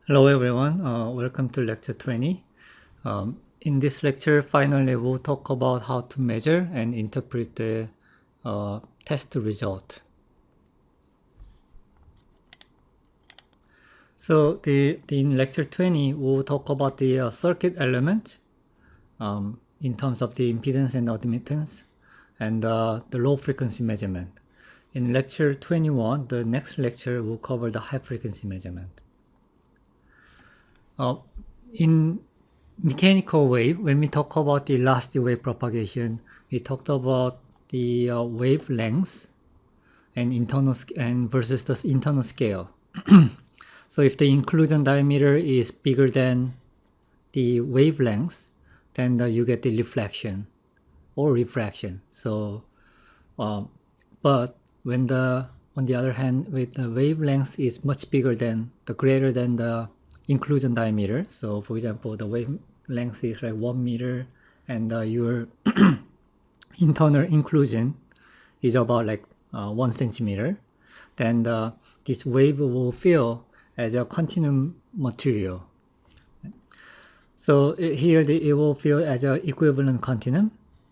Hello everyone, welcome to lecture 20. In this lecture, finally we'll talk about how to measure and interpret the test result. So in lecture 20, we'll talk about the circuit element in terms of the impedance and admittance and the low frequency measurement. In lecture 21, the next lecture will cover the high frequency measurement. In mechanical wave, when we talk about the elastic wave propagation, we talked about the wavelengths and internal and versus the internal scale. So if the inclusion diameter is bigger than the wavelengths, then you get the reflection or refraction. So, but when on the other hand, with the wavelength is much bigger than greater than the inclusion diameter. So for example, the wavelength is like 1 meter and your internal inclusion is about like 1 centimeter. Then this wave will feel as a continuum material. So here it will feel as an equivalent continuum,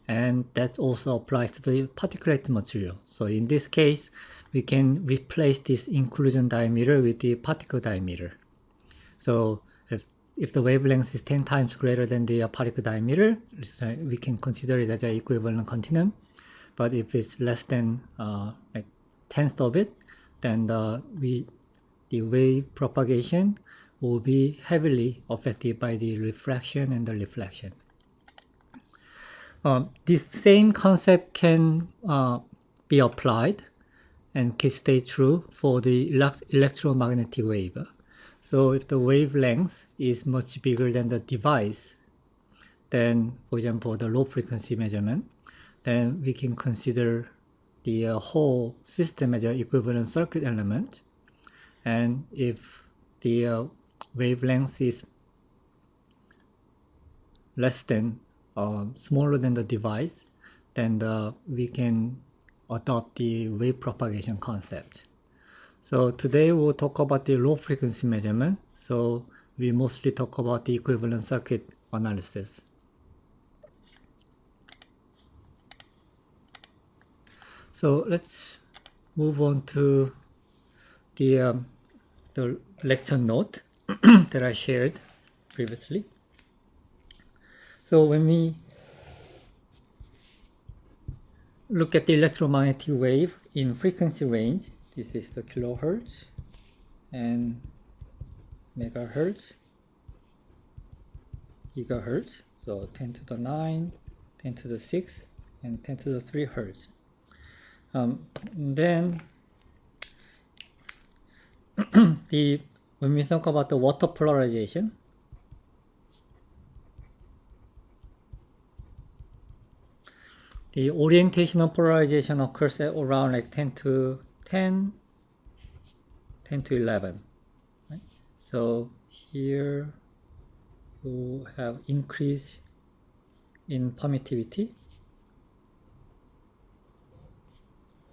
and that also applies to the particulate material. So in this case, we can replace this inclusion diameter with the particle diameter. So if the wavelength is 10 times greater than the particle diameter, we can consider it as an equivalent continuum. But if it's less than like tenth of it, then the wave propagation will be heavily affected by the refraction and the reflection. This same concept can be applied and can stay true for the electromagnetic wave. So if the wavelength is much bigger than the device, then for example the low frequency measurement, then we can consider the whole system as an equivalent circuit element. And if the wavelength is less than smaller than the device, then we can adopt the wave propagation concept. So today we'll talk about the low frequency measurement. So we mostly talk about the equivalent circuit analysis. So let's move on to the lecture note that I shared previously. So when we look at the electromagnetic wave in frequency range, this is the kilohertz and megahertz, gigahertz, so 10 to the 9, 10 to the 6, and 10 to the 3 hertz. Then when we talk about the water polarization, the orientational polarization occurs at around like 10 to 11. Right? So here you have increase in permittivity.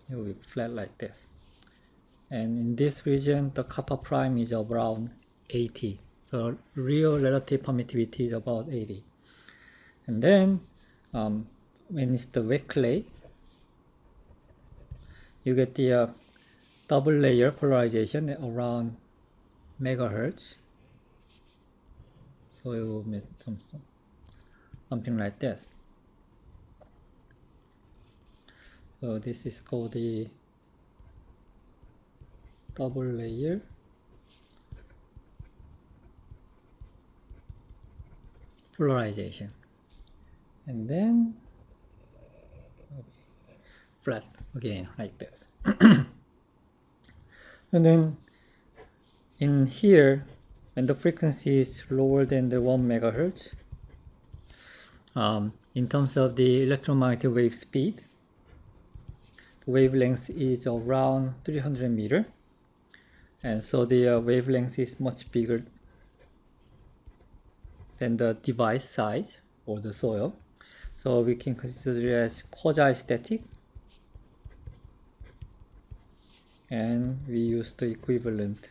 It will be flat like this. And in this region, the kappa prime is around 80. So real relative permittivity is about 80. And then when it's the wet clay, you get the double layer polarization at around megahertz. So it will make something like this. So this is called the double layer polarization. And then flat again like this. And then in here, when the frequency is lower than the 1 megahertz, in terms of the electromagnetic wave speed, the wavelength is around 300 meter, and so the wavelength is much bigger than the device size or the soil. So we can consider it as quasi-static, and we use the equivalent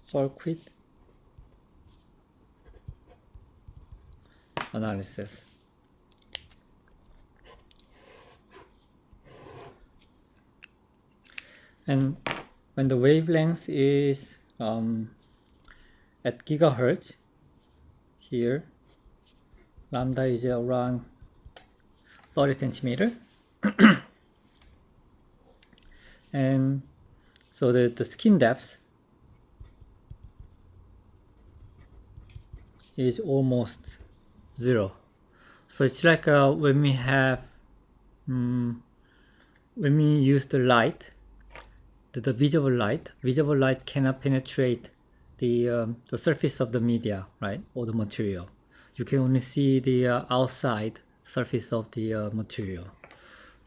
circuit analysis. And when the wavelength is at gigahertz, here lambda is around 30 centimeter. And so the skin depth is almost 0. So it's like when we have when we use the light, the visible light cannot penetrate the surface of the media, right, or the material. You can only see the outside surface of the material.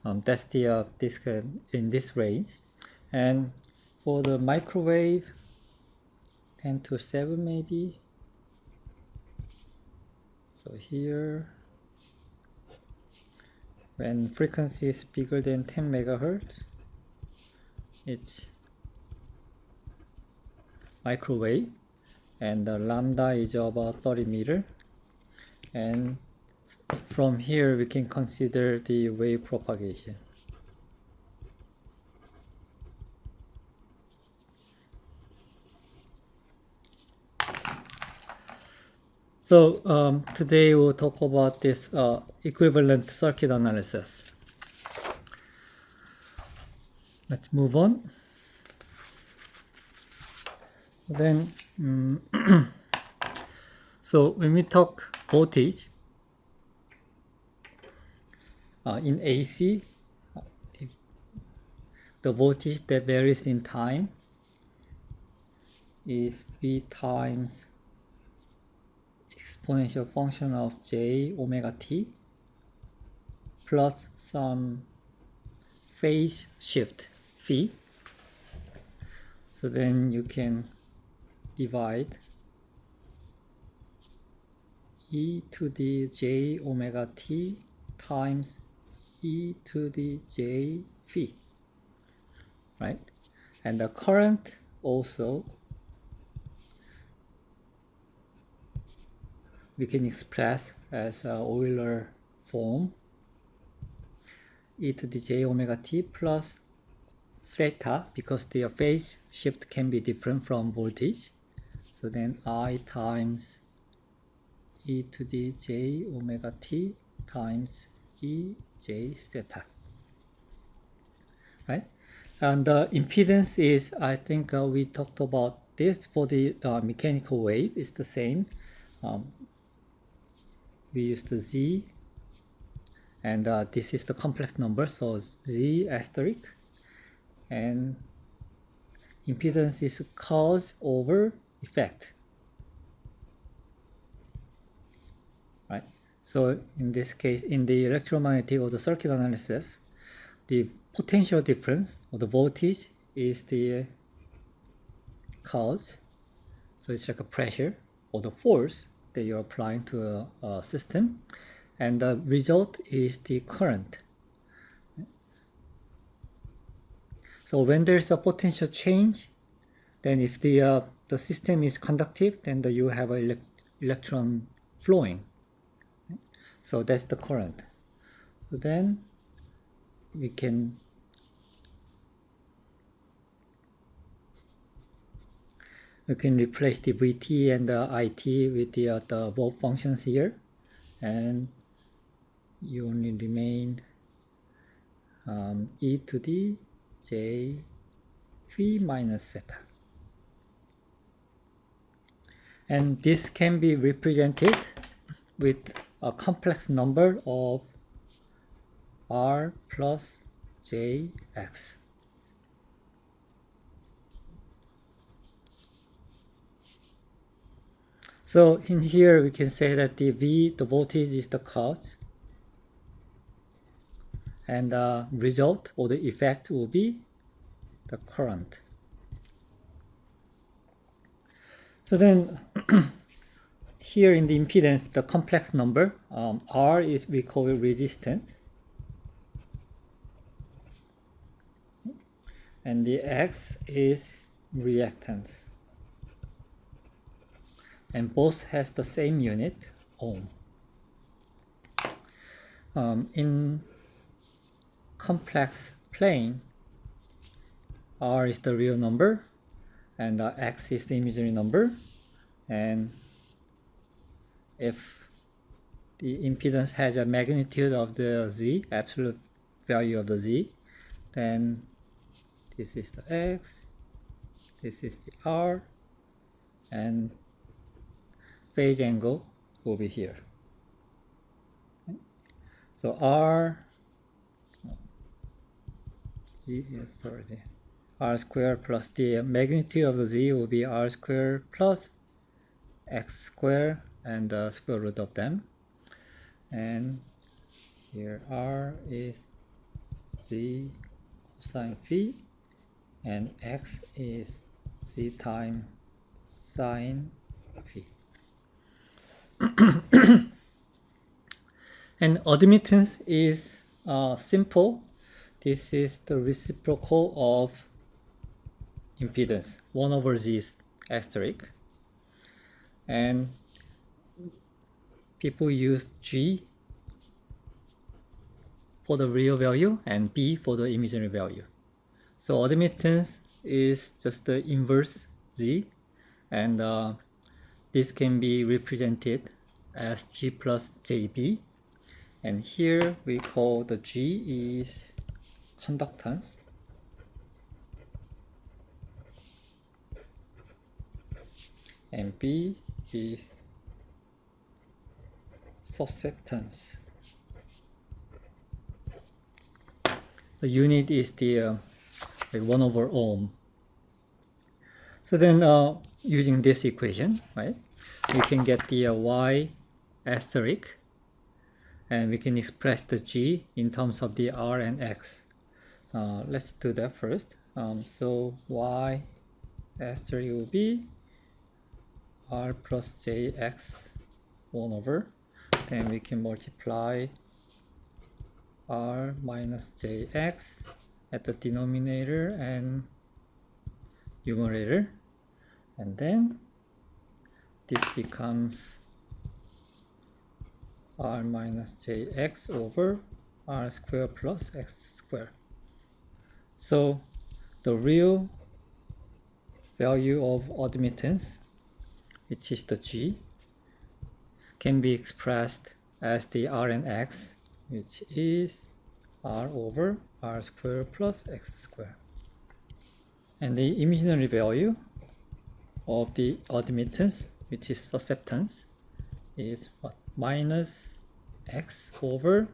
That's the this in this range. And for the microwave, 10 to 7 maybe. So here, when frequency is bigger than 10 megahertz, it's microwave, and the lambda is about 30 meter. And from here we can consider the wave propagation. So today we'll talk about this equivalent circuit analysis. Let's move on. Then, so when we talk voltage in AC, the voltage that varies in time is V times exponential function of j omega t plus some phase shift phi. So then you can divide e to the j omega t times e to the j phi, right? And the current also we can express as Euler form, e to the j omega t plus theta, because the phase shift can be different from voltage. So then I times e to the j omega t times e j theta, right? And the impedance is, I think we talked about this for the mechanical wave. It's the same. We use the z, and this is the complex number, so z asterisk, and impedance is cause over effect, right? So in this case, in the electromagnetic or the circuit analysis, the potential difference or the voltage is the cause. So it's like a pressure or the force that you're applying to a system, and the result is the current. So when there's a potential change, then if the system is conductive, then you have an electron flowing. So that's the current. So then we can replace the Vt and the It with the both functions here, and you only remain e to the j phi minus theta. And this can be represented with a complex number of r plus jx. So in here we can say that the voltage is the cause, and the result or the effect will be the current. So then here in the impedance, the complex number, R is, we call it resistance, and the X is reactance. and both has the same unit, ohm. In complex plane, R is the real number and X is the imaginary number, and if the impedance has a magnitude of the Z, absolute value of the Z, then this is the X, this is the R, and phase angle will be here. So R, Z is sorry, R squared plus the magnitude of the Z will be R squared plus X squared and the square root of them. And here R is Z cosine phi and X is Z times sine phi. And admittance is simple. This is the reciprocal of impedance, 1 over Z asterisk. And people use G for the real value and B for the imaginary value. So admittance is just the inverse Z, and this can be represented as G plus JB. And here we call the G is conductance, and B is susceptance. The unit is the like 1 over ohm. So then using this equation, right, we can get the Y asterisk, and we can express the G in terms of the R and X. Let's do that first. So Y asterisk will be R plus JX 1 over, then we can multiply R minus JX at the denominator and numerator, and then this becomes R minus JX over R squared plus X squared. So the real value of admittance, which is the G, can be expressed as the R and X, which is R over R squared plus X squared. And the imaginary value of the admittance, which is susceptance, is what? Minus X over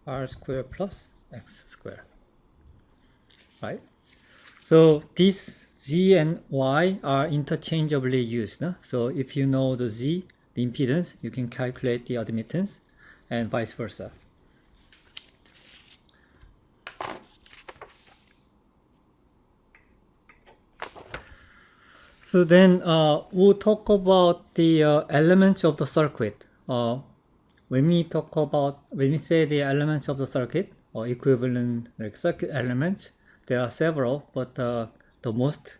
R squared plus X squared. Right? So these Z and Y are interchangeably used. No? So if you know the Z, the impedance, you can calculate the admittance, and vice versa. So then we'll talk about the elements of the circuit. When we say the elements of the circuit or equivalent like circuit elements, there are several, but the most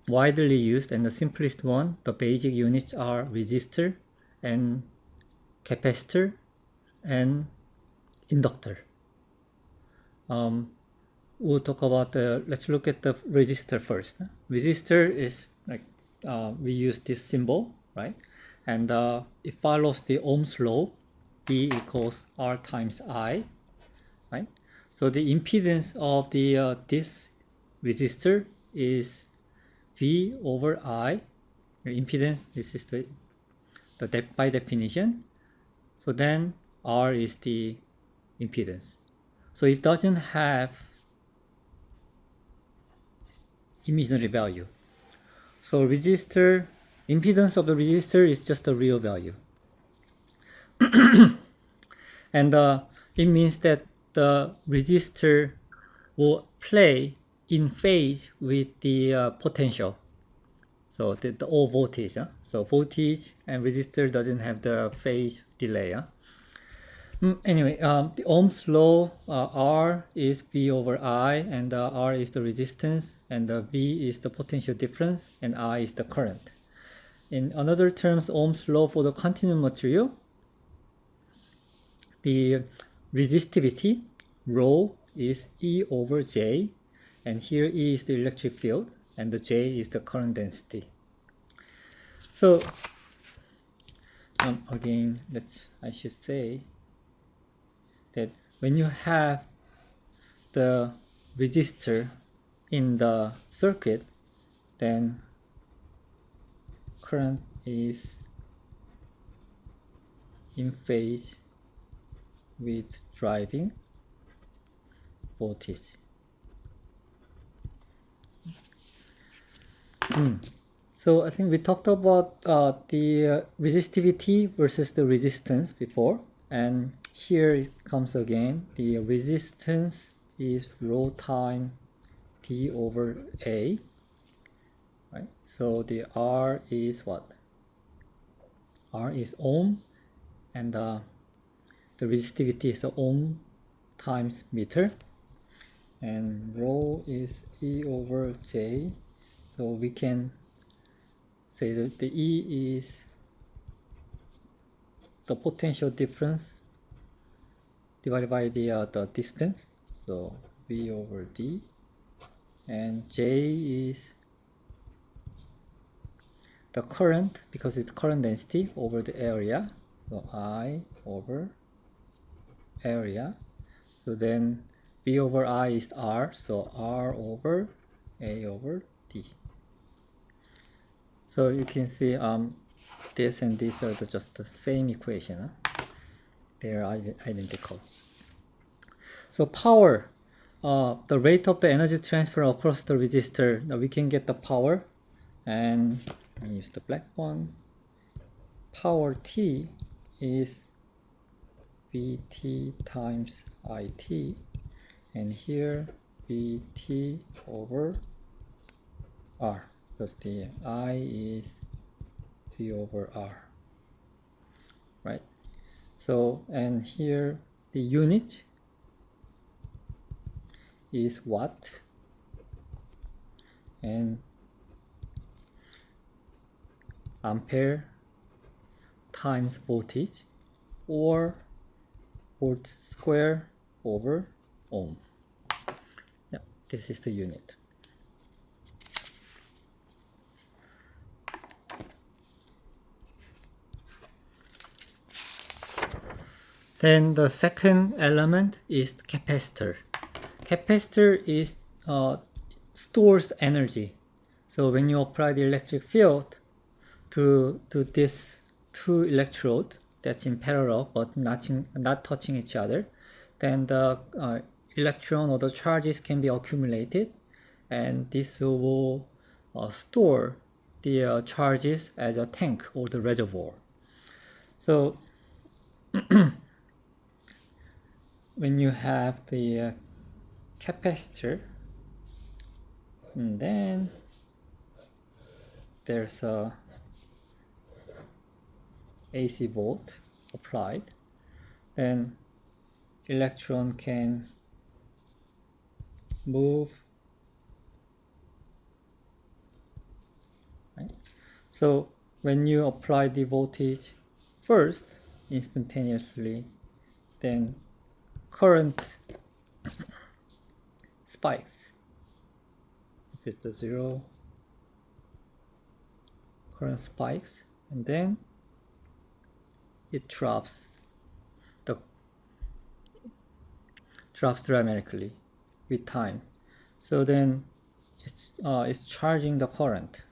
widely used and the simplest one, the basic units are resistor and capacitor and inductor. We'll talk about let's look at the resistor first. Resistor is like we use this symbol, right? And it follows the Ohm's law, V equals R times I, right? So the impedance of the this resistor is V over I. The impedance, this is the by definition. So then R is the impedance. So it doesn't have imaginary value. So resistor, impedance of the resistor is just the real value. And it means that the resistor will play in phase with the potential. So the all voltage. So voltage and resistor doesn't have the phase delay. Anyway, the Ohm's law, R is V over I, and R is the resistance, and V is the potential difference, and I is the current. In another terms, Ohm's law for the continuum material, the resistivity, rho, is E over J, and here E is the electric field, and the J is the current density. So, again, I should say that when you have the resistor in the circuit, then current is in phase with driving voltage. So I think we talked about the resistivity versus the resistance before, and here it comes again. The resistance is rho time D over A, right? So the R is what? R is ohm, and the resistivity is ohm times meter, and rho is E over J. So we can say that the E is the potential difference divided by the distance, so V over D, and J is the current, because it's current density over the area, so I over area. So then V over I is R, so R over A over D. So you can see this and this are just the same equation. They are identical. So power, the rate of the energy transfer across the resistor. Now we can get the power, and I use the black one. Power T is Vt times It, and here Vt over R, because the I is V over R, right? So, and here the unit is watt, and ampere times voltage, or volt square over ohm. Yeah, this is the unit. Then the second element is capacitor. Capacitor is stores energy. So when you apply the electric field to this two electrode that's in parallel but not touching each other, then the electron or the charges can be accumulated, and this will store the charges as a tank or the reservoir. So when you have the capacitor, and then there's a AC volt applied, then electron can move, right? So when you apply the voltage first instantaneously, then current spikes. If it's the zero, current spikes, and then it drops dramatically with time. So then it's charging the current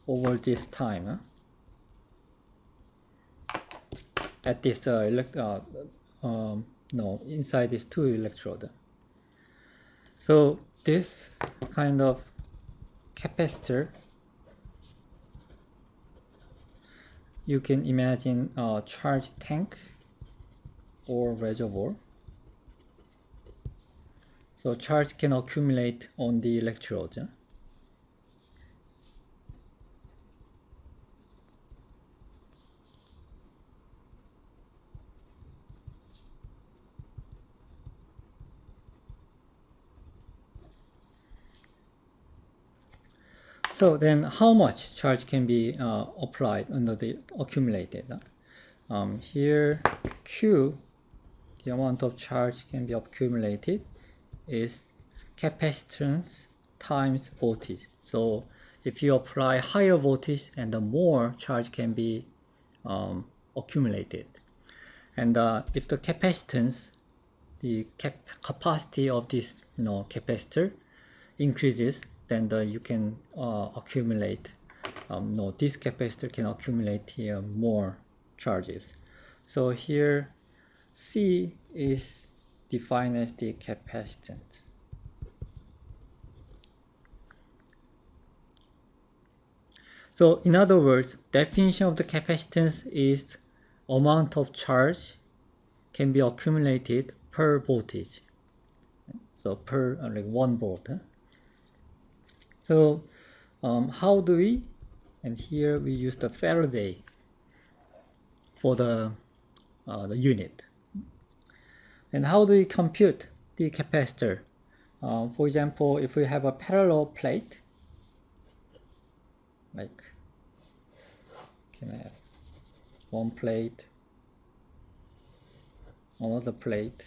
over this time. At this inside these two electrodes. So this kind of capacitor, you can imagine a charge tank or reservoir. So charge can accumulate on the electrodes. So then how much charge can be applied under the accumulated? Here Q, the amount of charge can be accumulated, is capacitance times voltage. So if you apply higher voltage, and the more charge can be accumulated. And if the capacitance, the capacity of this capacitor increases, then you can accumulate. This capacitor can accumulate here more charges. So here C is defined as the capacitance. So in other words, definition of the capacitance is amount of charge can be accumulated per voltage. So per like 1 volt. So how do we? And here we use the Faraday for the unit. And how do we compute the capacitor? For example, if we have a parallel plate, like can I have one plate, another plate,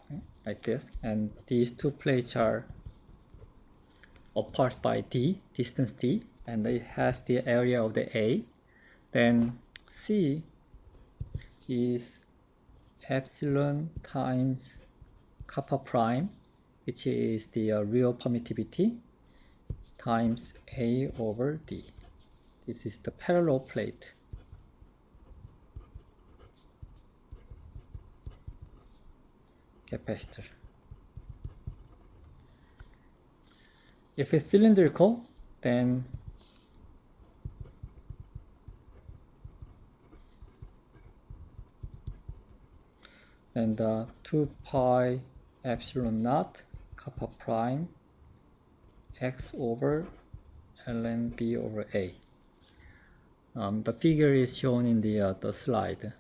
okay, like this, and these two plates are apart by d, distance d, and it has the area of the A, then C is epsilon times kappa prime, which is the real permittivity, times A over D. This is the parallel plate. Capacitor. If it's cylindrical, then the 2 pi epsilon naught kappa prime x over ln b over a. The figure is shown in the slide.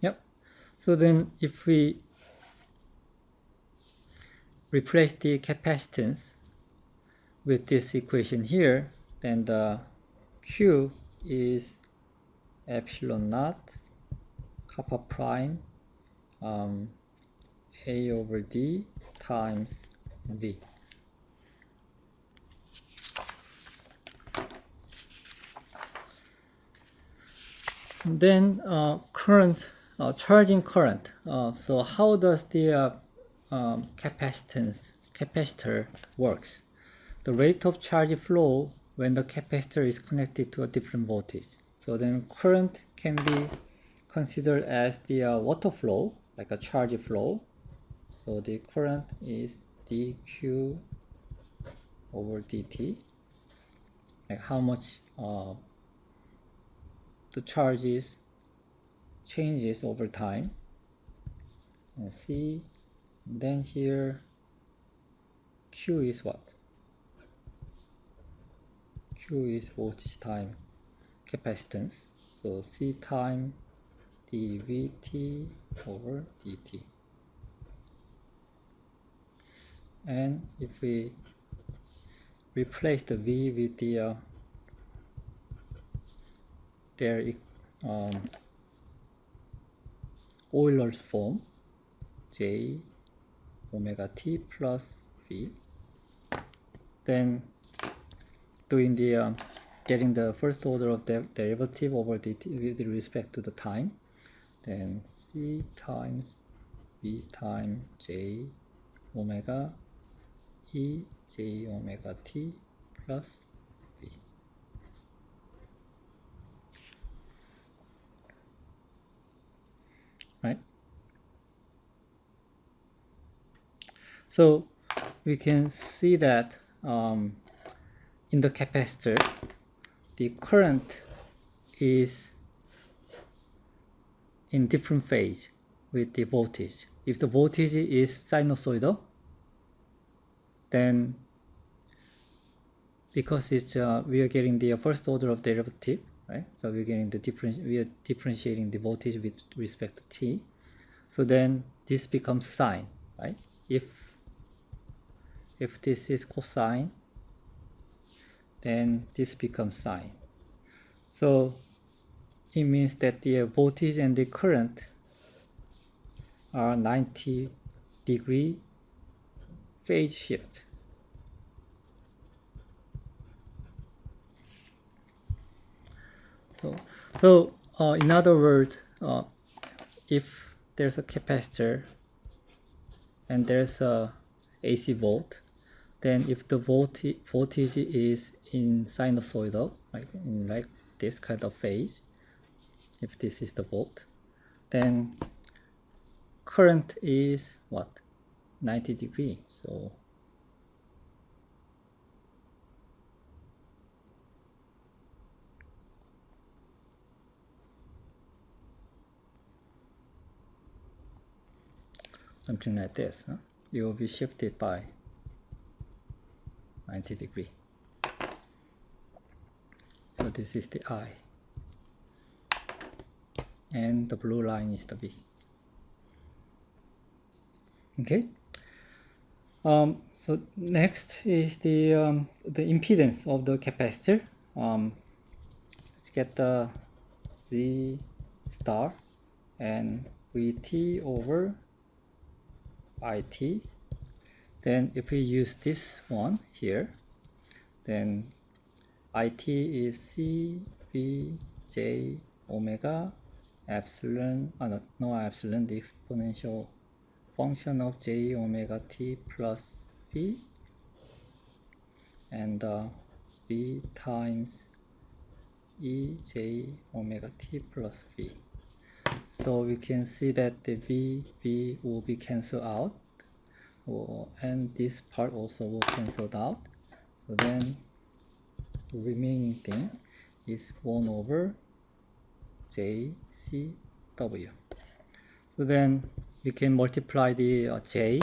Yep. So then if we replace the capacitance with this equation here, then the Q is epsilon naught kappa prime A over D times V. And then current, charging current. So how does the capacitor works? The rate of charge flow when the capacitor is connected to a different voltage. So then current can be considered as the water flow, like a charge flow. So the current is dq over dt, like how much the charges changes over time. And C, then here Q is what? Q is voltage time capacitance. So C time dVt over dt. And if we replace the V with the their Euler's form, J omega t plus V, then doing the getting the first order of derivative over dt with respect to the time, then C times V times J omega E J omega t plus V. Right? So we can see that in the capacitor, the current is in different phase with the voltage. If the voltage is sinusoidal, then because it's we are getting the first order of derivative, right? So we're getting the we are differentiating the voltage with respect to t. So then this becomes sine, right? If this is cosine, then this becomes sine. So it means that the voltage and the current are 90-degree phase shift. So in other words, if there's a capacitor and there's a AC volt, then if the voltage is in sinusoidal, like this kind of phase, if this is the volt, then current is what? 90 degree. So something like this, huh? It will be shifted by 90 degree. So this is the I, and the blue line is the V. Okay. So next is the impedance of the capacitor. Let's get the Z star and VT over IT. Then if we use this one here, then IT is C V J omega epsilon, no epsilon, the exponential function of J omega T plus V, and V times E J omega T plus V. So we can see that the V will be cancelled out, and this part also will cancel out. So then the remaining thing is 1 over JCW. So then we can multiply the J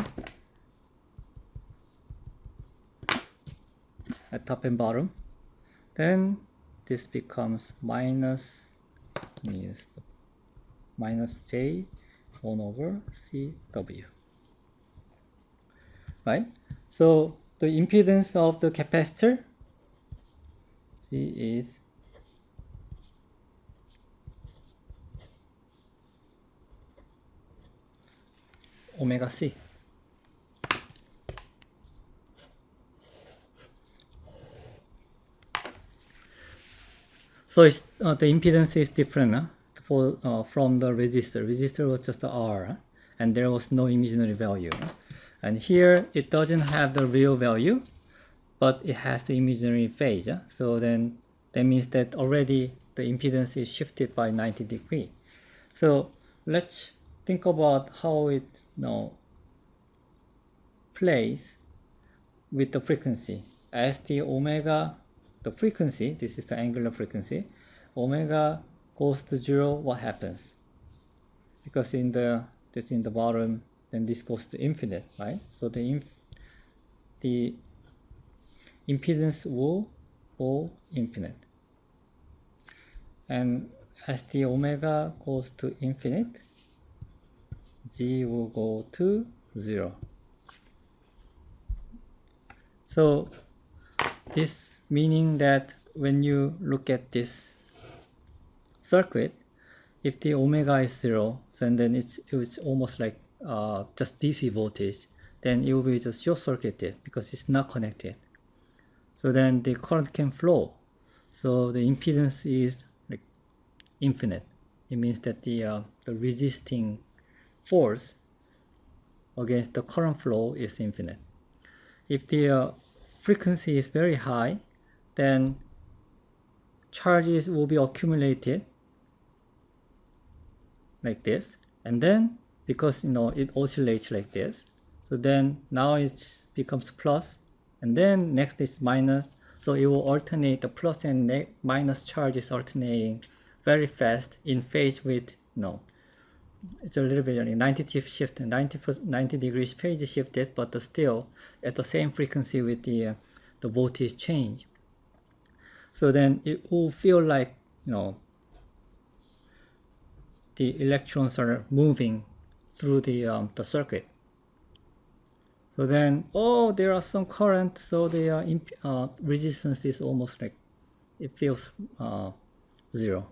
at top and bottom. Then this becomes minus J 1 over CW. Right? So the impedance of the capacitor C is omega C. So it's, the impedance is different from the resistor. Resistor was just R, and there was no imaginary value. And here it doesn't have the real value, but it has the imaginary phase. So then that means that already the impedance is shifted by 90 degrees. So let's think about how it plays with the frequency. As the omega, the frequency, this is the angular frequency, omega goes to 0, what happens? Because this in the bottom, then this goes to infinite, right? So the impedance will go infinite. And as the omega goes to infinite, G will go to 0. So this meaning that when you look at this circuit, if the omega is 0, then it's almost like just DC voltage, then it will be just short circuited because it's not connected. So then the current can flow. So the impedance is like infinite. It means that the resisting force against the current flow is infinite. If the frequency is very high, then charges will be accumulated like this, and then because it oscillates like this, so then now it becomes plus, and then next is minus. So it will alternate, the plus and minus charges alternating very fast in phase with it's a little bit 90 shift, 90 degrees phase shifted, but still at the same frequency with the voltage change. So then it will feel like, the electrons are moving through the circuit. So then, there are some current, so the resistance is almost like, it feels zero,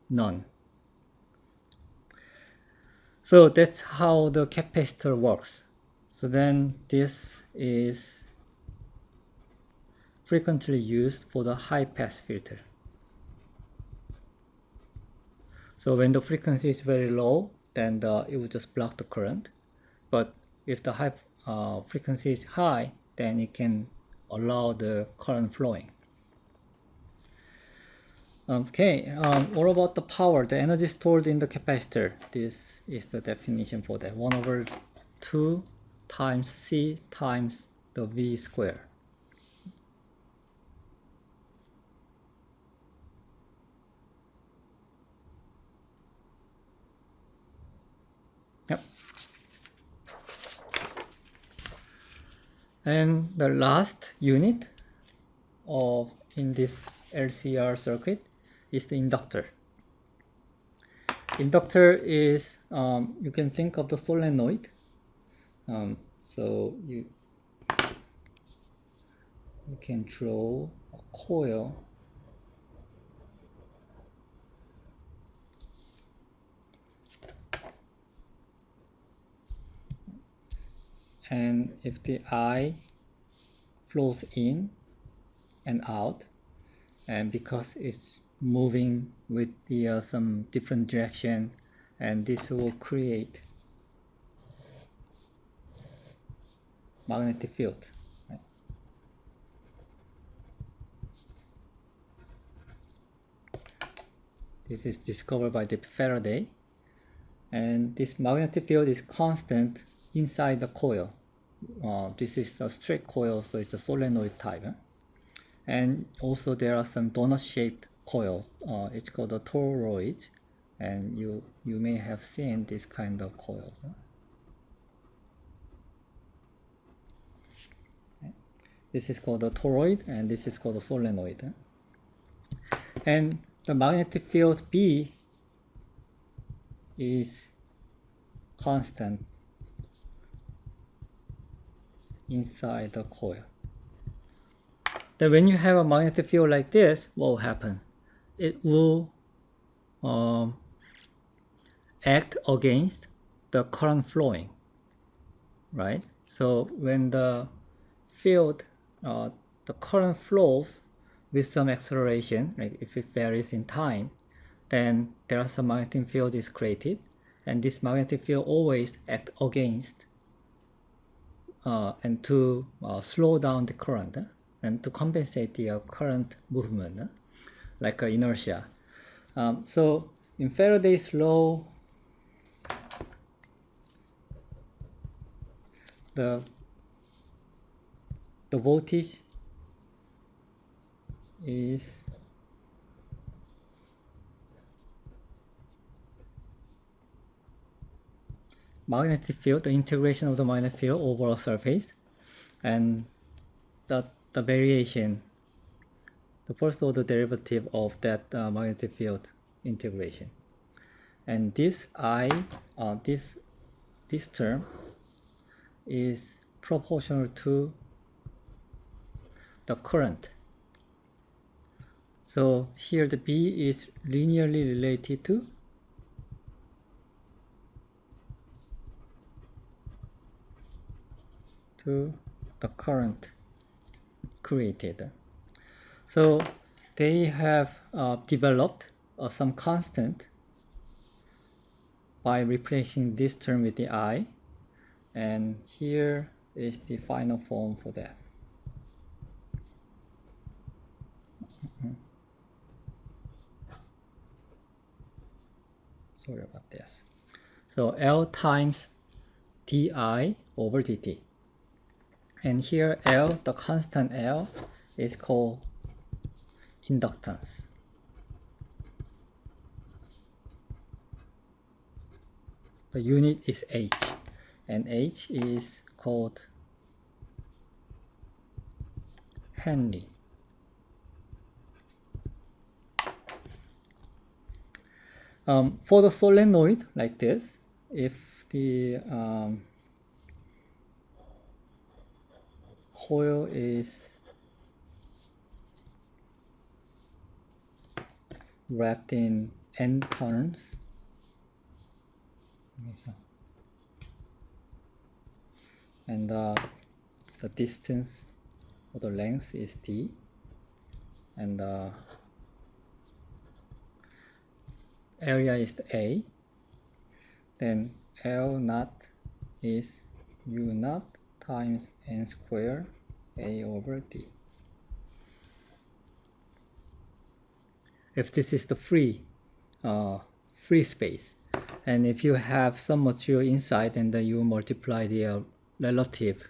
none. So that's how the capacitor works. So then this is frequently used for the high pass filter. So when the frequency is very low, then it will just block the current. But if the high frequency is high, then it can allow the current flowing. Okay, what about the power, the energy stored in the capacitor? This is the definition for that. 1/2 times C times the V square. Yep. And the last unit in this LCR circuit is the inductor. Inductor is, you can think of the solenoid. So you can draw a coil and if the I flows in and out, and because it's moving with the some different direction, and this will create magnetic field. Right? This is discovered by the Faraday, and this magnetic field is constant inside the coil. This is a straight coil, so it's a solenoid type. And also there are some donut-shaped coils. It's called a toroid, and you may have seen this kind of coils. This is called a toroid, and this is called a solenoid. And the magnetic field B is constant inside the coil. Then when you have a magnetic field like this, what will happen? It will act against the current flowing, right? So when the field, the current flows with some acceleration, like if it varies in time, then there are some magnetic field is created, and this magnetic field always act against and to slow down the current and to compensate the current movement, like inertia. So in Faraday's law, the voltage is magnetic field, the integration of the magnetic field over a surface, and the variation, the first order derivative of that magnetic field integration. And this this term is proportional to the current. So here the B is linearly related to the current created. So they have developed some constant by replacing this term with the I, and here is the final form for that. Sorry about this. So L times di over dt. And here L, the constant L, is called inductance. The unit is H, and H is called Henry. For the solenoid like this, if the coil is wrapped in n turns, and the distance or the length is d, and the area is the a, then L naught is u naught times n square a over d. If this is the free space, and if you have some material inside, and then you multiply the relative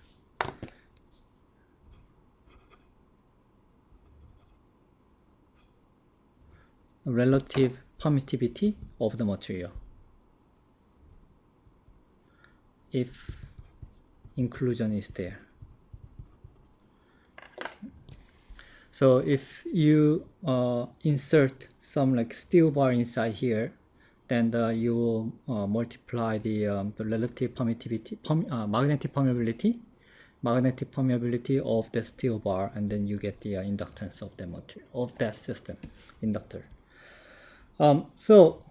permittivity of the material, if inclusion is there. So if you insert some like steel bar inside here, then you will multiply the relative permittivity, magnetic permeability of the steel bar, and then you get the inductance of the material of that system inductor. So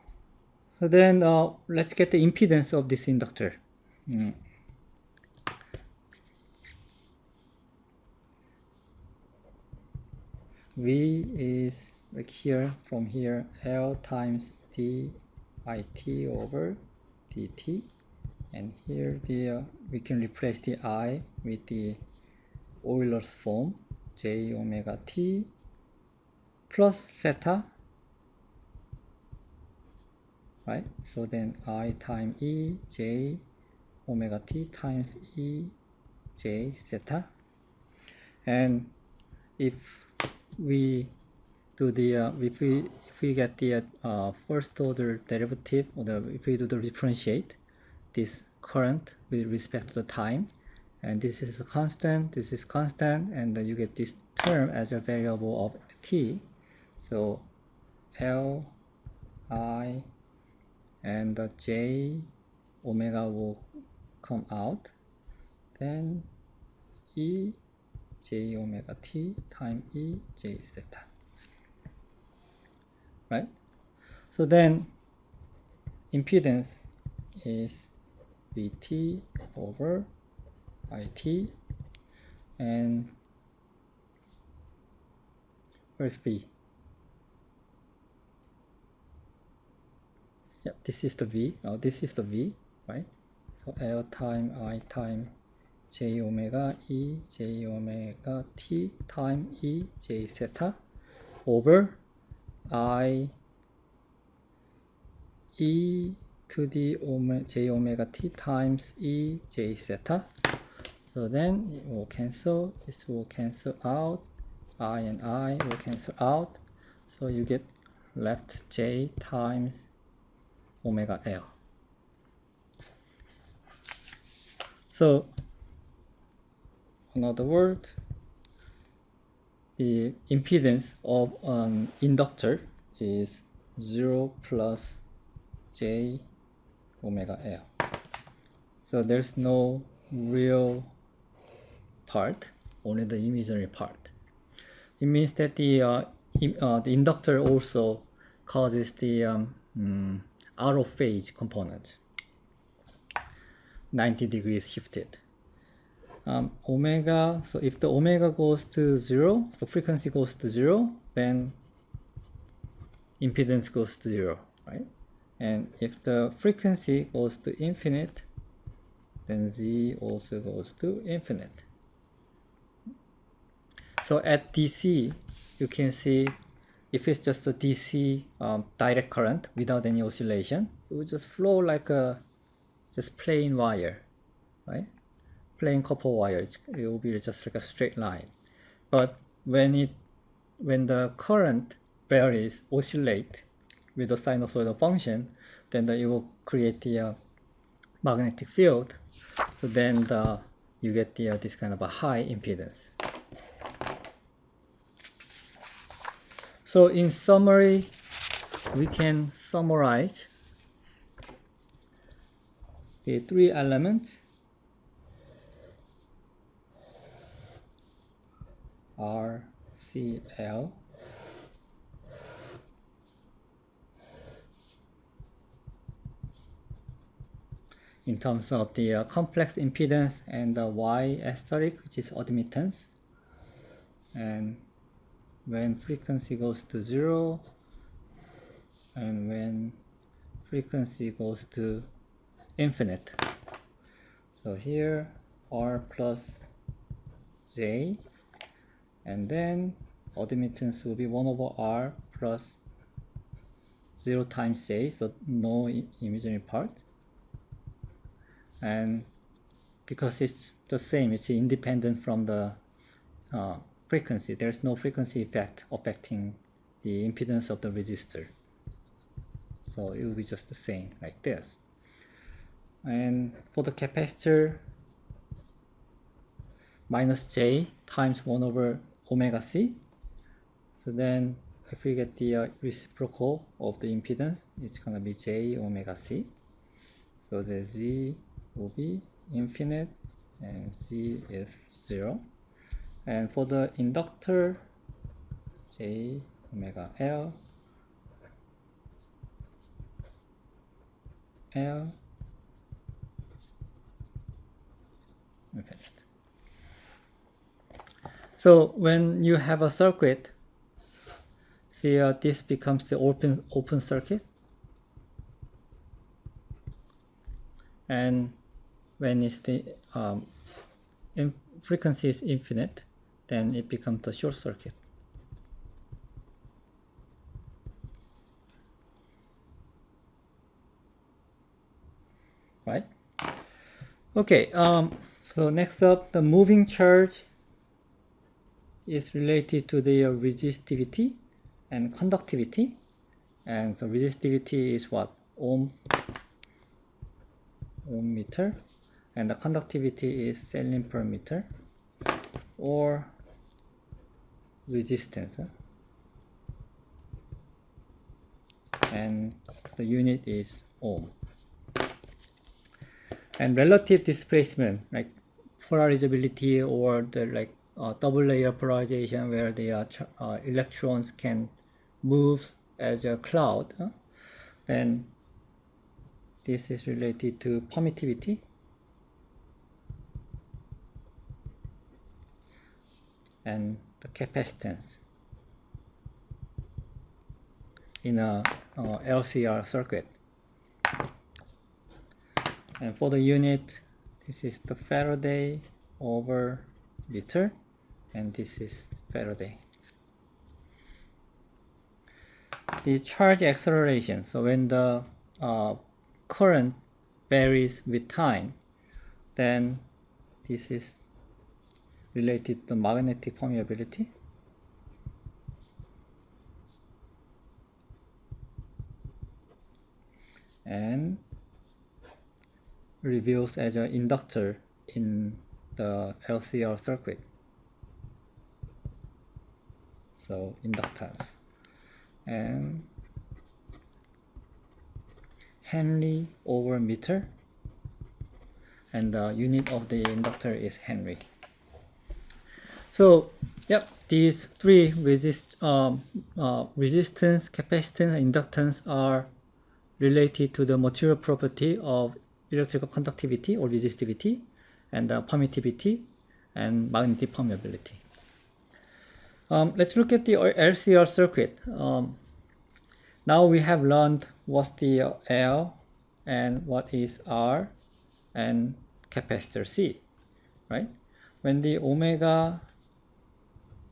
then let's get the impedance of this inductor. V is like here, from here, L times d it over dt, and here we can replace the I with the Euler's form, j omega t plus theta, right? So then I times E j omega t times E j theta, and if we do the if we get the first order derivative, or if we do the differentiate this current with respect to the time, and this is a constant, this is constant, and you get this term as a variable of t. So L I and the j omega will come out, then E j omega t times E j theta, right? So then impedance is Vt over It, and where's V? Yeah, this is the V. This is the V, right? So L times I times j omega E j omega t times E j theta over I E to the j omega t times E j theta. So then it will cancel, this will cancel out, I and I will cancel out, so you get left j times omega L. So in other words, the impedance of an inductor is 0 plus j omega L. So there's no real part, only the imaginary part. It means that the inductor also causes the out of phase component, 90 degrees shifted. Omega, so if the omega goes to 0, so frequency goes to 0, then impedance goes to 0, right? And if the frequency goes to infinite, then Z also goes to infinite. So at DC, you can see if it's just a DC direct current without any oscillation, it will just flow like a just plain wire, right? Plain copper wire, it will be just like a straight line. But when the current varies, oscillate with the sinusoidal function, then it will create the magnetic field. So then you get this kind of a high impedance. So in summary, we can summarize the three elements R, C, L in terms of the complex impedance and the Y asterisk, which is admittance. And when frequency goes to 0 and when frequency goes to infinite. So here R plus J, and then admittance will be 1 over R plus 0 times J, so no imaginary part. And because it's the same, it's independent from the frequency, there's no frequency effect affecting the impedance of the resistor. So it will be just the same like this. And for the capacitor, minus J times 1 over omega C. So then if we get the reciprocal of the impedance, it's going to be J omega C. So the Z will be infinite and Z is 0. And for the inductor, J omega L, infinite. So when you have a circuit, see this becomes the open circuit. And when it's the frequency is infinite, then it becomes a short circuit. Right? Okay, so next up, the moving charge is related to the resistivity and conductivity. And so resistivity is what? Ohm meter. And the conductivity is Celsius per meter, or resistance. And the unit is ohm. And relative displacement, like polarizability or the double layer polarization, where the electrons can move as a cloud, then this is related to permittivity. And the capacitance in a Lcr circuit. And for the unit, this is the Faraday over meter, and this is Faraday. The charge acceleration, so when the current varies with time, then this is related to magnetic permeability. And reveals as an inductor in the Lcr circuit. So inductance. And Henry over meter. And the unit of the inductor is Henry. So, yep, these three resistance, capacitance, and inductance are related to the material property of electrical conductivity or resistivity, and permittivity and magnetic permeability. Let's look at the Lcr circuit. Now we have learned what's the L and what is R and capacitor C, right? When the omega,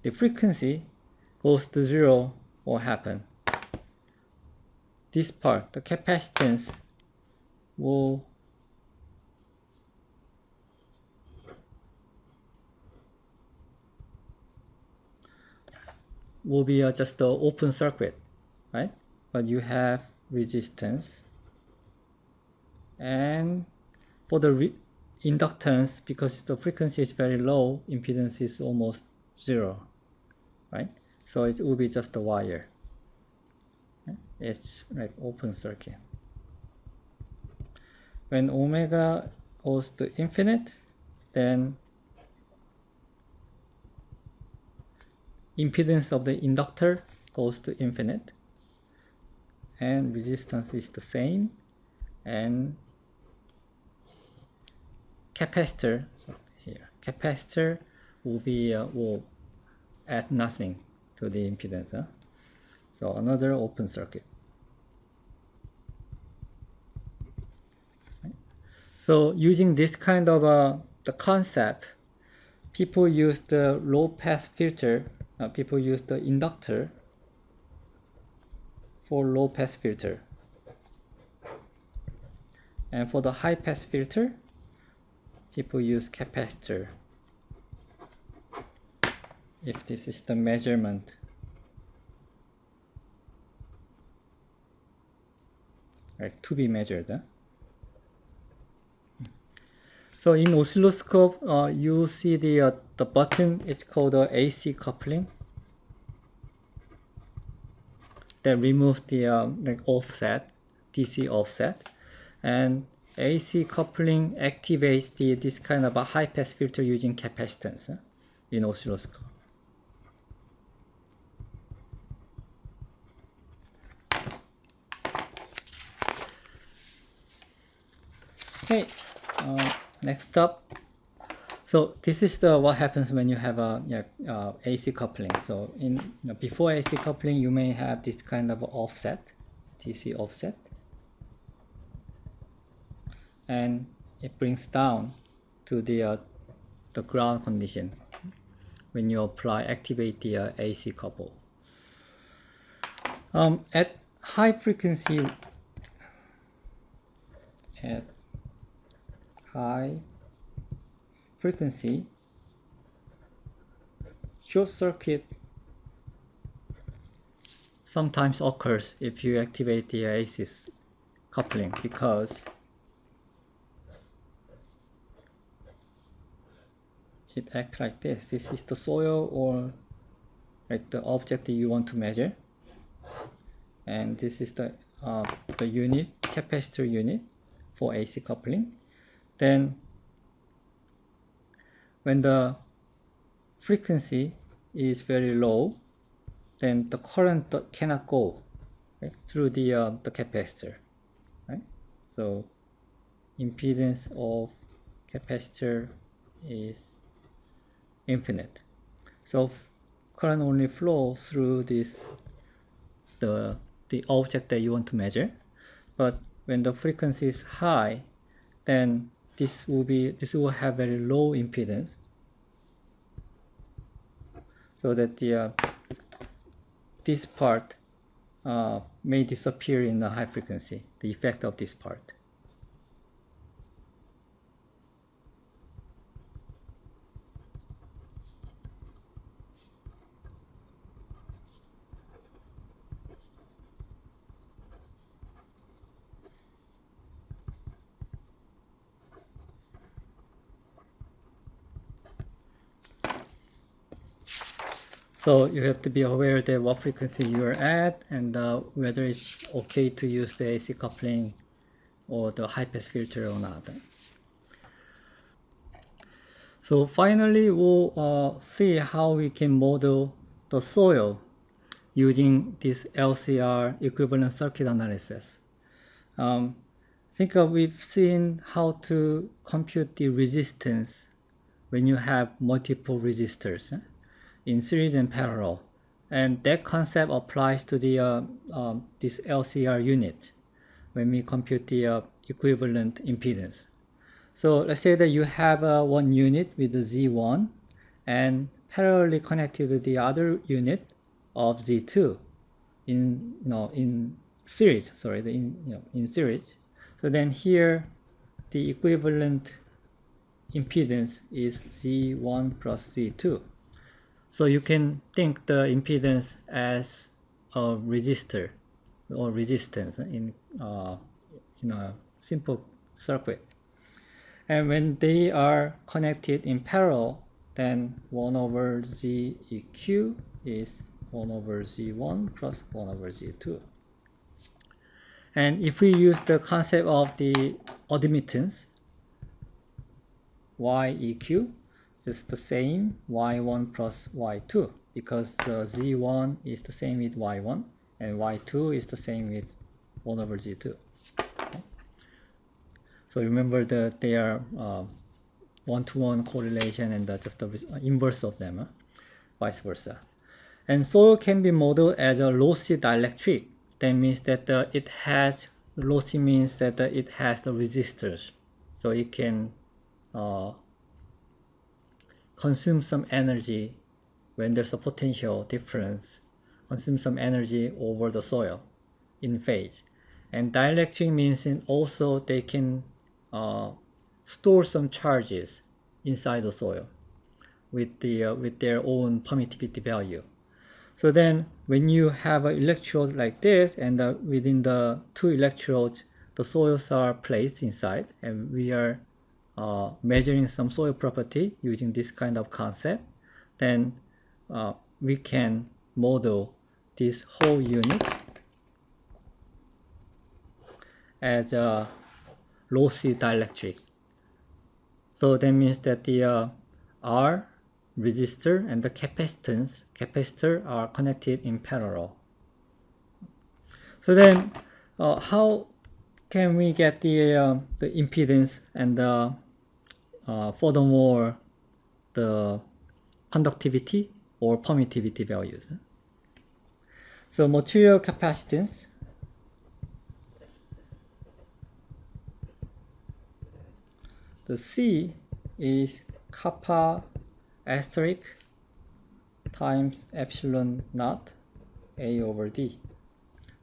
the frequency goes to 0, what happens? This part, the capacitance, will be just an open circuit, right? But you have resistance, and for the inductance, because the frequency is very low, impedance is almost 0, right? So it will be just a wire. Okay? it's like open circuit. When omega goes to infinite, then impedance of the inductor goes to infinite, and resistance is the same, and capacitor, so here, capacitor will add nothing to the impedance. So another open circuit. Right? So using this kind of the concept, people use the low pass filter. People use the inductor for low pass filter, and for the high pass filter, people use capacitor. If this is the measurement, right, to be measured. So in oscilloscope, you see the button. It's called AC coupling. That removes the like offset, DC offset, and AC coupling activates this kind of a high pass filter using capacitance in oscilloscope. Okay, next up. So this is what happens when you have a AC coupling. So before AC coupling, you may have this kind of offset, DC offset, and it brings down to the ground condition when you activate the AC couple. At high frequency, short circuit sometimes occurs if you activate the AC coupling, because it acts like this. This is the soil or like the object that you want to measure, and this is the unit, capacitor unit for AC coupling. Then when the frequency is very low, then the current cannot go right, through the capacitor. Right? So impedance of capacitor is infinite. So current only flows through this the object that you want to measure. But when the frequency is high, then this will have very low impedance, so that this part may disappear in the high frequency, the effect of this part. So you have to be aware that what frequency you are at, and whether it's okay to use the AC coupling or the high pass filter or not. So finally, we'll see how we can model the soil using this LCR equivalent circuit analysis. I think we've seen how to compute the resistance when you have multiple resistors in series and parallel, and that concept applies to the this LCR unit when we compute the equivalent impedance. So let's say that you have one unit with the Z1 and parallelly connected to the other unit of Z2 in series. Sorry, in series. So then here the equivalent impedance is Z1 plus Z2. So you can think the impedance as a resistor or resistance in a simple circuit. And when they are connected in parallel, then 1 over Z eq is 1 over Z1 plus 1 over Z2. And if we use the concept of the admittance, YEQ, just the same Y1 plus Y2, because the Z1 is the same with Y1 and Y2 is the same with 1 over Z2. Okay. So remember that they are one-to-one correlation and just the inverse of them, vice versa. And soil can be modeled as a lossy dielectric. That means that it has, lossy means that it has the resistors. So it can consume some energy when there's a potential difference, consume some energy over the soil in phase. And dielectric means also they can store some charges inside the soil with their own permittivity value. So then when you have an electrode like this, and within the two electrodes the soils are placed inside, and we are measuring some soil property using this kind of concept, then we can model this whole unit as a lossy dielectric. So that means that the R resistor and the capacitor are connected in parallel. So then how can we get the impedance and furthermore the conductivity or permittivity values? So material capacitance, the C is kappa asterisk times epsilon naught A over D.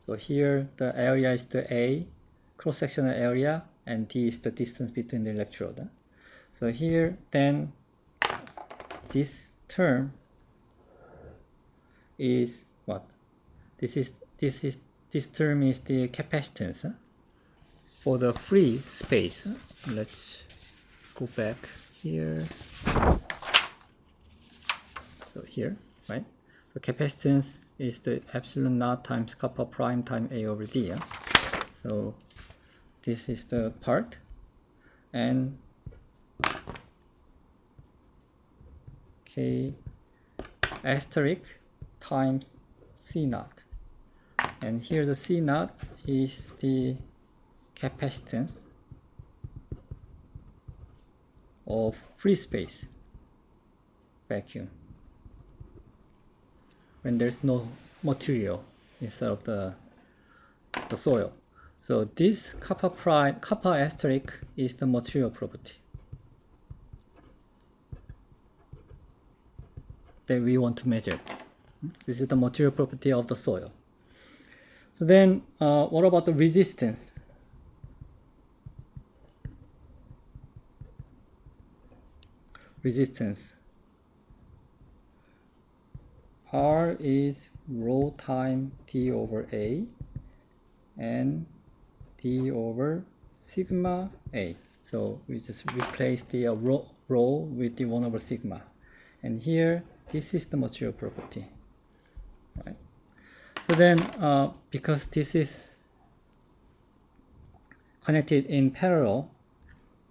So here the area is the A, cross-sectional area, and D is the distance between the electrode. So here then this term is what? This term is the capacitance for the free space. Let's go back here. So here, right? So capacitance is the epsilon naught times kappa prime times A over D. So this is the part, and K asterisk times C naught. And here the C naught is the capacitance of free space vacuum when there's no material inside of the soil. So this kappa asterisk is the material property that we want to measure. This is the material property of the soil. So then what about the resistance? Resistance. R is rho times D over A and D over sigma A. So we just replace the rho with the 1 over sigma. And here, this is the material property. Right? So then, because this is connected in parallel,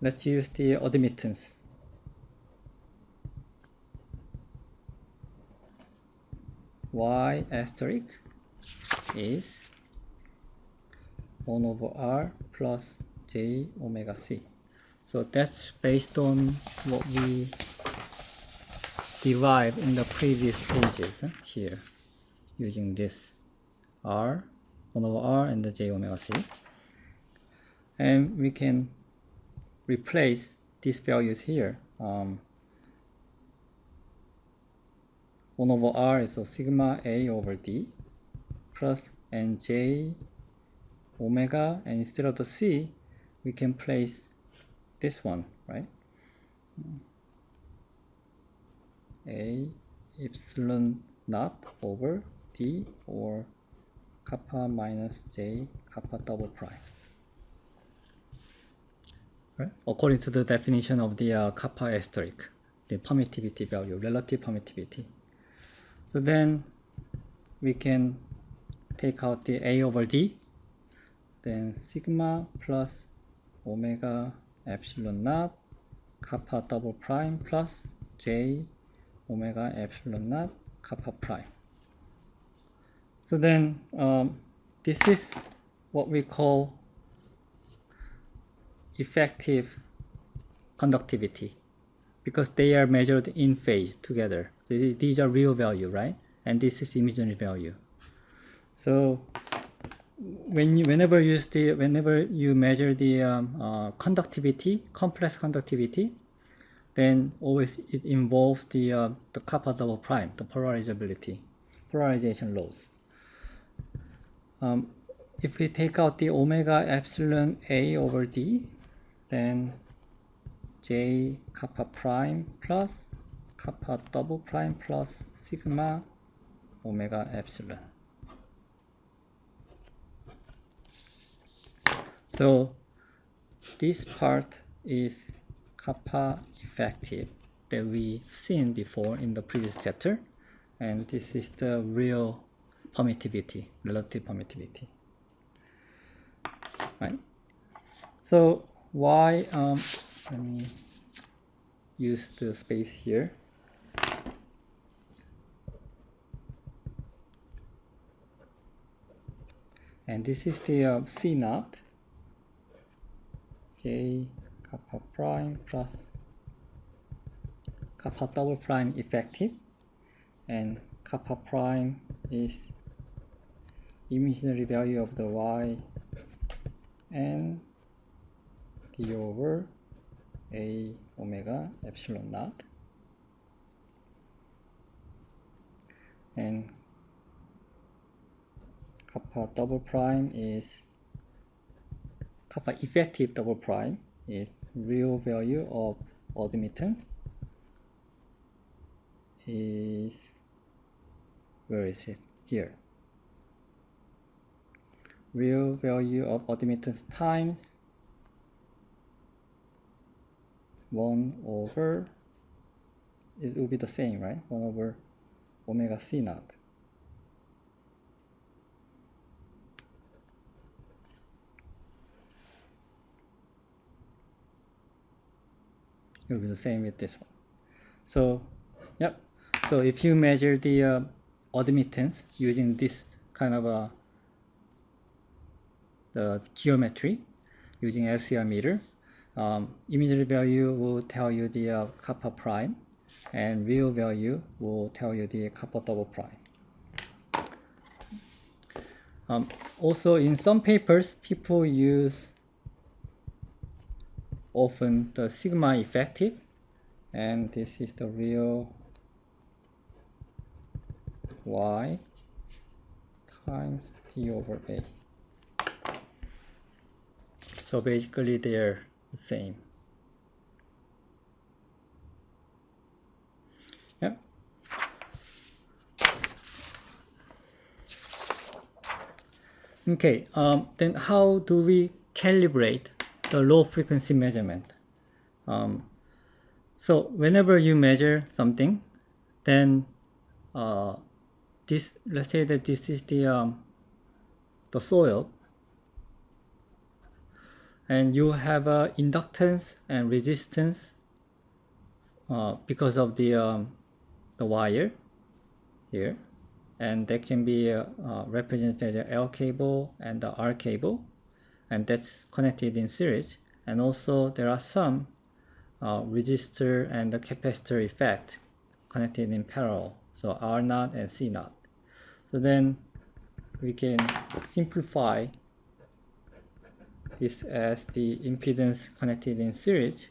let's use the admittance. Y asterisk is 1 over R plus J omega C. So that's based on what we derived in the previous pages here, using this R, 1 over R and the J omega C. And we can replace these values here. 1 over R is sigma A over D plus and J omega, and instead of the C, we can place this one, right? A epsilon naught over D, or kappa minus J kappa double prime. Right? According to the definition of the kappa asterisk, the permittivity value, relative permittivity. So then we can take out the A over D. then sigma plus omega epsilon naught kappa double prime plus j omega epsilon naught kappa prime. So then this is what we call effective conductivity, because they are measured in phase together. So these are real value, right? And this is imaginary value. So whenever you measure the conductivity, complex conductivity, then always it involves the kappa double prime, the polarization laws. If we take out the omega epsilon A over D, then J kappa prime plus kappa double prime plus sigma omega epsilon. So this part is kappa effective that we seen before in the previous chapter, and this is the real permittivity, relative permittivity, right? So why let me use the space here. And this is the C naught, J kappa prime plus kappa double prime effective, and kappa prime is imaginary value of the y and d over a omega epsilon naught, and kappa double prime is kappa effective double prime is real value of admittance is, where is it? Here. Real value of admittance times 1 over, it will be the same, right? 1 over omega C naught. It will be the same with this one. So, yep. So if you measure the admittance using this kind of the geometry using LCR meter, imaginary value will tell you the kappa prime, and real value will tell you the kappa double prime. Also, in some papers, people use often the sigma effective, and this is the real y times d over a. So basically they're the same. Yep. Okay, then how do we calibrate the low frequency measurement? So whenever you measure something, then this, let's say that this is the soil, and you have inductance and resistance because of the wire here, and that can be represented as L cable and the R cable, and that's connected in series. And also there are some resistor and the capacitor effect connected in parallel, so R naught and C naught. So then we can simplify this as the impedance connected in series,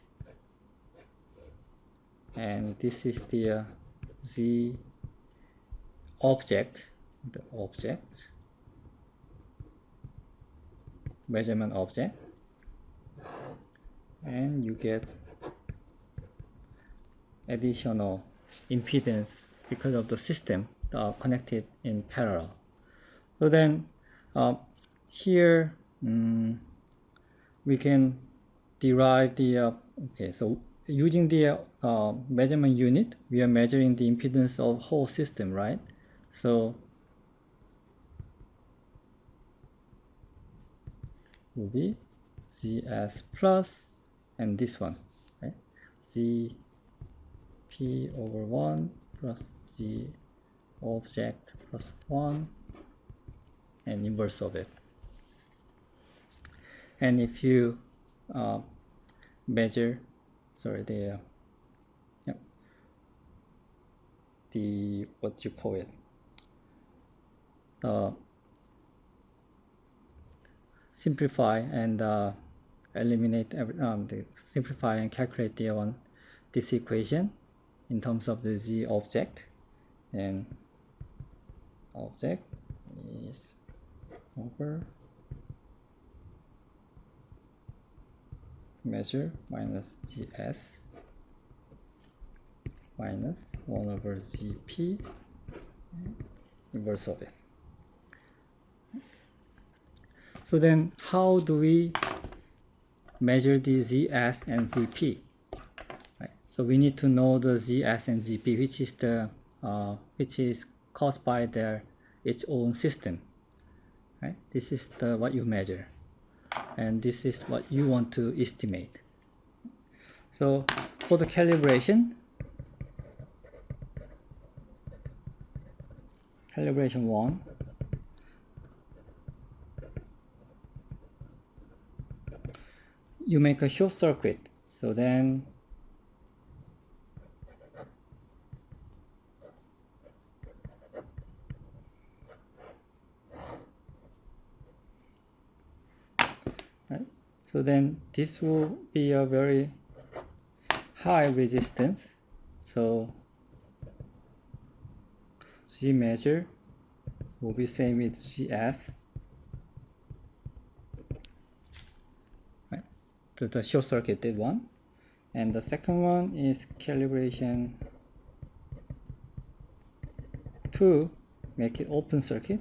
and this is the Z object, the object, measurement object, and you get additional impedance because of the system connected in parallel. So then here we can derive the okay, so using the measurement unit, we are measuring the impedance of whole system, right? So will be ZS plus, and this one, right? ZP over 1 plus Z object plus 1, and inverse of it. And if you measure, sorry, the what you call it, simplify and eliminate simplify and calculate this equation in terms of the Z object, and object is over measure minus GS minus 1 over ZP, inverse of it. So then how do we measure the ZS and ZP? Right. So we need to know the ZS and ZP, which is caused by its own system. Right. This is what you measure, and this is what you want to estimate. So for the calibration 1, you make a short circuit. So then this will be a very high resistance. So G measure will be same with GS. Right. So the short circuited one. And the second one is calibration to make it open circuit.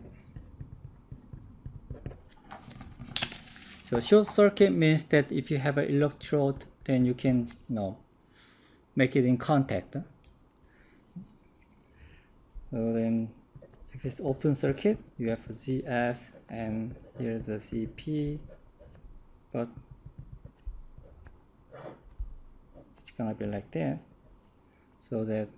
So short circuit means that if you have an electrode, then you can make it in contact. So then if it's open circuit, you have a ZS and here's a ZP, but it's gonna be like this, so that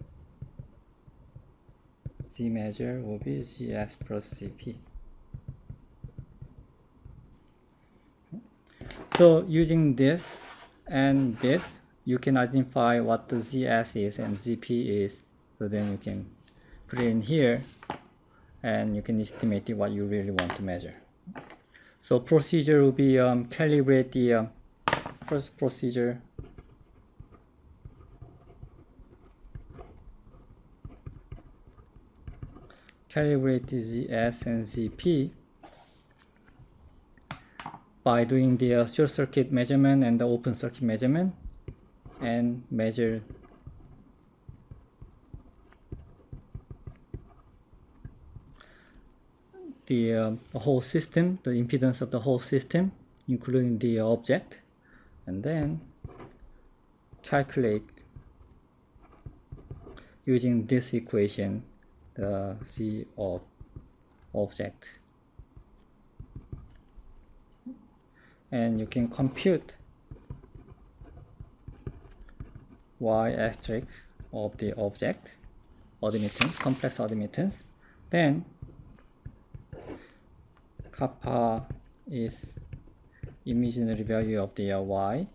Z measure will be ZS plus ZP. So using this and this, you can identify what the ZS is and ZP is. So then you can put it in here and you can estimate what you really want to measure. So procedure will be calibrate the first procedure. Calibrate the ZS and ZP by doing the short circuit measurement and the open circuit measurement, and measure the whole system, the impedance of the whole system, including the object, and then calculate using this equation the Z of object. And you can compute Y asterisk of the object, admittance, complex admittance. Then kappa is imaginary value of the Y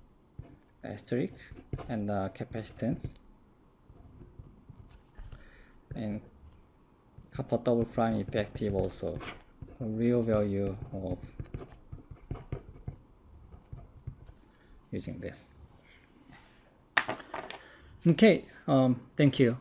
asterisk and the capacitance, and kappa double prime effective also a real value of using this. Okay, thank you.